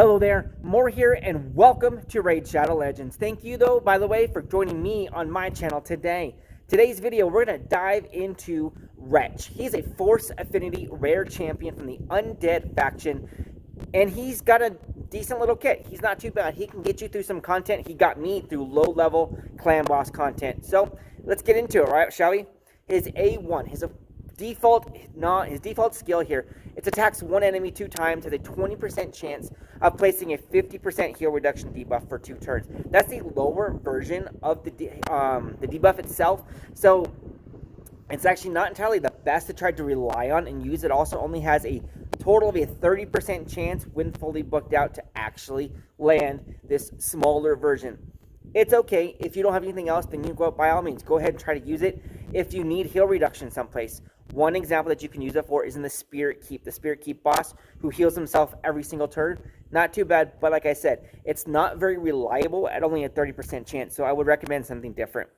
Hello there, More here, and welcome to Raid Shadow Legends. Thank you, though, by the way, for joining me on my channel today. Today's video, we're going to dive into Wretch. He's a Force Affinity rare champion from the Undead faction, and he's got a decent little kit. He's not too bad. He can get you through some content. He got me through low-level clan boss content. So, let's get into it, right? Shall we? His A1, his default skill here, it attacks one enemy 2 times, has a 20% chance of placing a 50% heal reduction debuff for 2 turns. That's the lower version of the debuff itself, so it's actually not entirely the best to try to rely on and use. It also only has a total of a 30% chance when fully booked out to actually land this smaller version. It's okay. If you don't have anything else, then you go, by all means, go ahead and try to use it if you need heal reduction someplace. One example that you can use it for is in the Spirit Keep. The Spirit Keep boss who heals himself every single turn. Not too bad, but like I said, it's not very reliable at only a 30% chance, so I would recommend something different.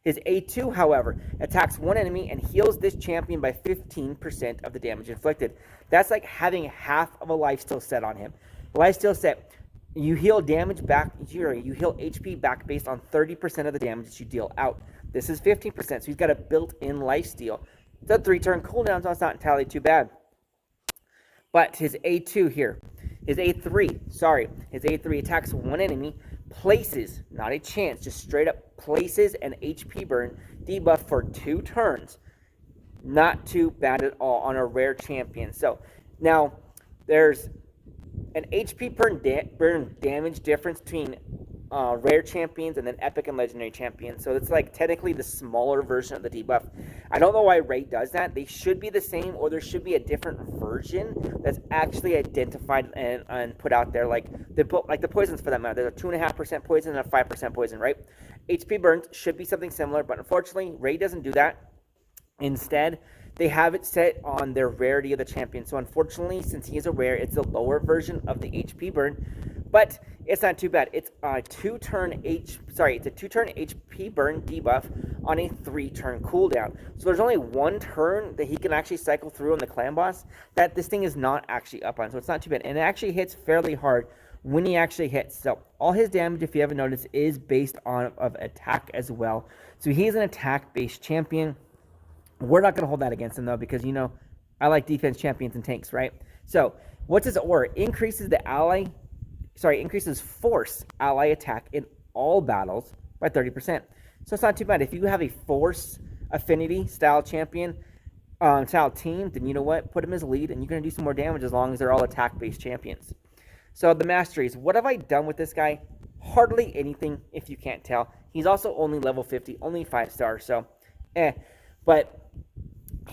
His A2, however, attacks one enemy and heals this champion by 15% of the damage inflicted. That's like having half of a lifesteal set on him. Lifesteal set, you heal damage back, you heal HP back based on 30% of the damage that you deal out. This is 15%, so he's got a built-in lifesteal. It's a 3-turn cooldown, so it's not entirely too bad. But his A2 here, his A3 attacks one enemy, places, not a chance, just straight up places an HP burn debuff for 2 turns. Not too bad at all on a rare champion. So, now, there's an HP burn damage difference between rare champions and then epic and legendary champions. So it's like technically the smaller version of the debuff. I don't know why Raid does that. They should be the same, or there should be a different version that's actually identified and put out there. Like the poisons for that matter. There's a 2.5% poison and a 5% poison, right? HP burns should be something similar, but unfortunately Raid doesn't do that. Instead, they have it set on their rarity of the champion. So unfortunately, since he is a rare, it's the lower version of the HP burn. But it's not too bad. It's a 2-turn HP burn debuff on a 3-turn cooldown. So there's only 1 turn that he can actually cycle through on the clan boss that this thing is not actually up on. So it's not too bad. And it actually hits fairly hard when he actually hits. So all his damage, if you haven't noticed, is based on attack as well. So he's an attack-based champion. We're not going to hold that against him, though, because, you know, I like defense champions and tanks, right? So, what's his aura? Increases force ally attack in all battles by 30%. So, it's not too bad. If you have a force affinity style champion, style team, then you know what? Put him as lead, and you're going to do some more damage as long as they're all attack-based champions. So, the masteries. What have I done with this guy? Hardly anything, if you can't tell. He's also only level 50, only 5 stars, so, But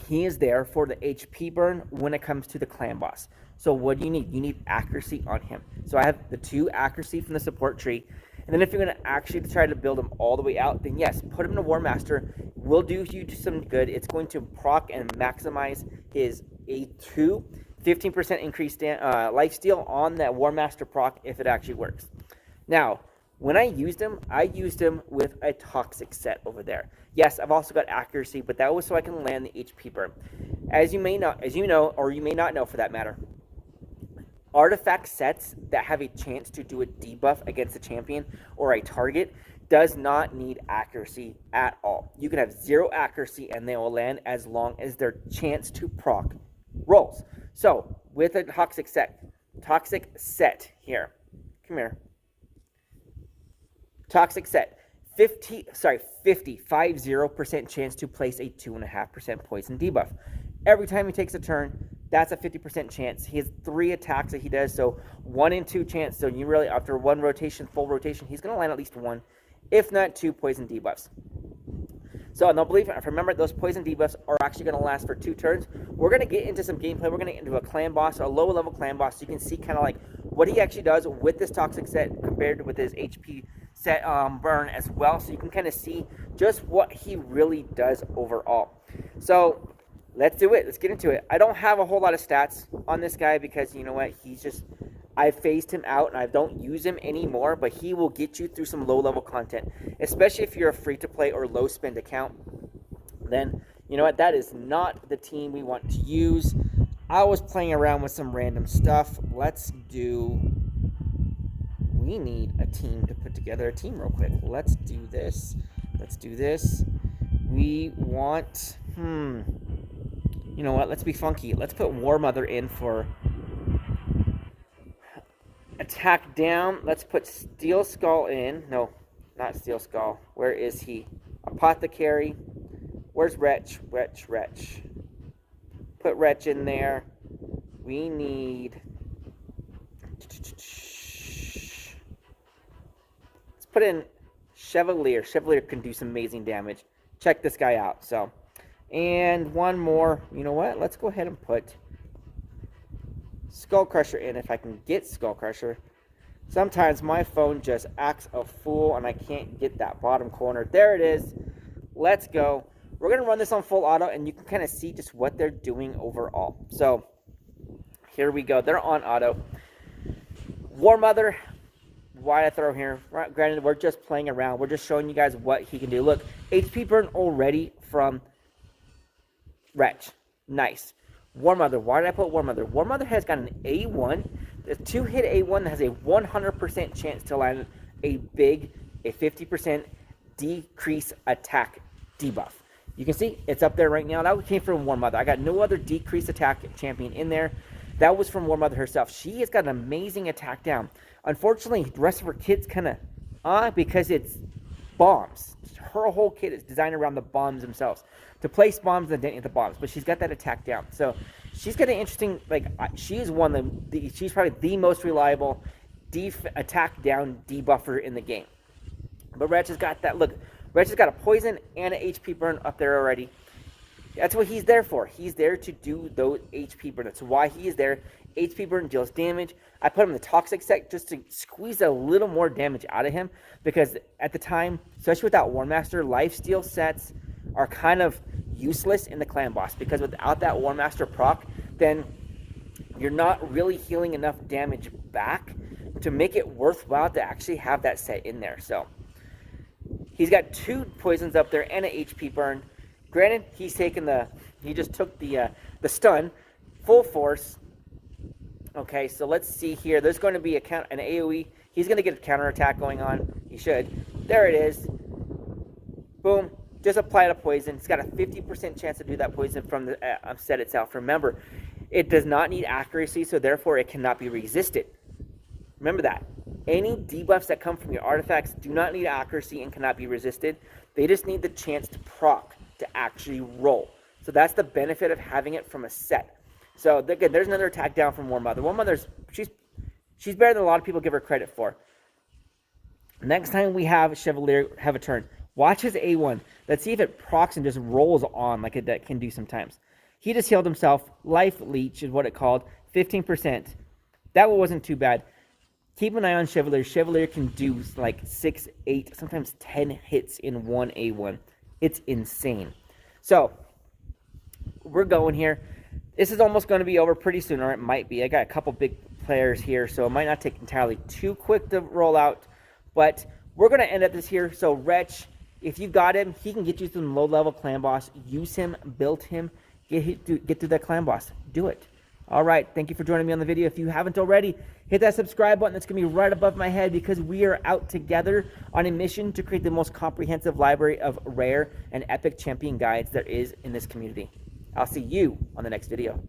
he is there for the HP burn when it comes to the clan boss. So what do you need? You need accuracy on him. So I have the 2 accuracy from the support tree. And then if you're going to actually try to build him all the way out, then yes, put him in a War Master. Will do you some good. It's going to proc and maximize his A2. 15% increased lifesteal on that War Master proc if it actually works. Now, when I used him with a toxic set over there. Yes, I've also got accuracy, but that was so I can land the HP burn. As you know, or you may not know for that matter, artifact sets that have a chance to do a debuff against a champion or a target does not need accuracy at all. You can have 0 accuracy and they will land as long as their chance to proc rolls. So, with a toxic set here. Come here. Toxic set, 50% chance to place a 2.5% poison debuff. Every time he takes a turn, that's a 50% chance. He has 3 attacks that he does, so 1 in 2 chance. So you really, after 1 rotation, full rotation, he's going to land at least 1, if not 2 poison debuffs. So remember, those poison debuffs are actually going to last for 2 turns. We're going to get into some gameplay. We're going to get into a clan boss, a low-level clan boss, so you can see kind of like what he actually does with this toxic set compared to with his HP set burn as well. So you can kind of see just what he really does overall. So let's do it. Let's get into it. I don't have a whole lot of stats on this guy because, you know what, I phased him out and I don't use him anymore, but he will get you through some low-level content, especially if you're a free-to-play or low-spend account. Then, you know what, that is not the team we want to use. I was playing around with some random stuff. Let's do we need a team to put together a team real quick. Let's do this. Let's do this. We want, you know what? Let's be funky. Let's put War Mother in for attack down. Let's put Steel Skull in. No, not Steel Skull. Where is he? Apothecary. Where's Wretch? Wretch. Put Wretch in there. We need... Let's put in Chevalier. Chevalier can do some amazing damage. Check this guy out. So, and one more. You know what? Let's go ahead and put Skull Crusher in if I can get Skull Crusher. Sometimes my phone just acts a fool and I can't get that bottom corner. There it is. Let's go. We're going to run this on full auto and you can kind of see just what they're doing overall. So, here we go. They're on auto. War Mother, why I throw here? Granted, we're just playing around. We're just showing you guys what he can do. Look, HP burn already from Wretch. Nice. War Mother, why did I put War Mother? War Mother has got an A1. The 2-hit A1 that has a 100% chance to land a 50% decrease attack debuff. You can see it's up there right now. That came from War Mother. I got no other decrease attack champion in there. That was from War Mother herself. She has got an amazing attack down. Unfortunately, the rest of her kit's kind of because it's bombs. Her whole kit is designed around the bombs themselves. To place bombs and detonate the bombs. But she's got that attack down. So she's got an interesting, she's one of she's probably the most reliable attack down debuffer in the game. But Wretch has got that. Look, Wretch has got a poison and an HP burn up there already. That's what he's there for. He's there to do those HP burn. That's why he is there. HP burn deals damage. I put him in the toxic set just to squeeze a little more damage out of him. Because at the time, especially with that War Master, lifesteal sets are kind of useless in the clan boss. Because without that War Master proc, then you're not really healing enough damage back to make it worthwhile to actually have that set in there. So he's got 2 poisons up there and an HP burn. Granted, he just took the stun, full force. Okay, so let's see here. There's going to be an AoE. He's going to get a counterattack going on. He should. There it is. Boom. Just applied a poison. It's got a 50% chance to do that poison from the set itself. Remember, it does not need accuracy, so therefore it cannot be resisted. Remember that. Any debuffs that come from your artifacts do not need accuracy and cannot be resisted. They just need the chance to proc, to actually roll. So that's the benefit of having it from a set. So again, there's another attack down from War Mother. War Mother's she's better than a lot of people give her credit for. Next time we have Chevalier have a turn, watch his A1. Let's see if it procs and just rolls on like it can do sometimes. He just healed himself. Life Leech is what it called. 15%. That one wasn't too bad. Keep an eye on Chevalier. Chevalier can do like 6, 8, sometimes 10 hits in one A1. It's insane. So, we're going here. This is almost going to be over pretty soon, or it might be. I got a couple big players here, so it might not take entirely too quick to roll out. But we're going to end up this here. So, Wretch, if you got him, he can get you through the low-level clan boss. Use him, build him, get through that clan boss. Do it. All right, thank you for joining me on the video. If you haven't already, hit that subscribe button. That's going to be right above my head because we are out together on a mission to create the most comprehensive library of rare and epic champion guides there is in this community. I'll see you on the next video.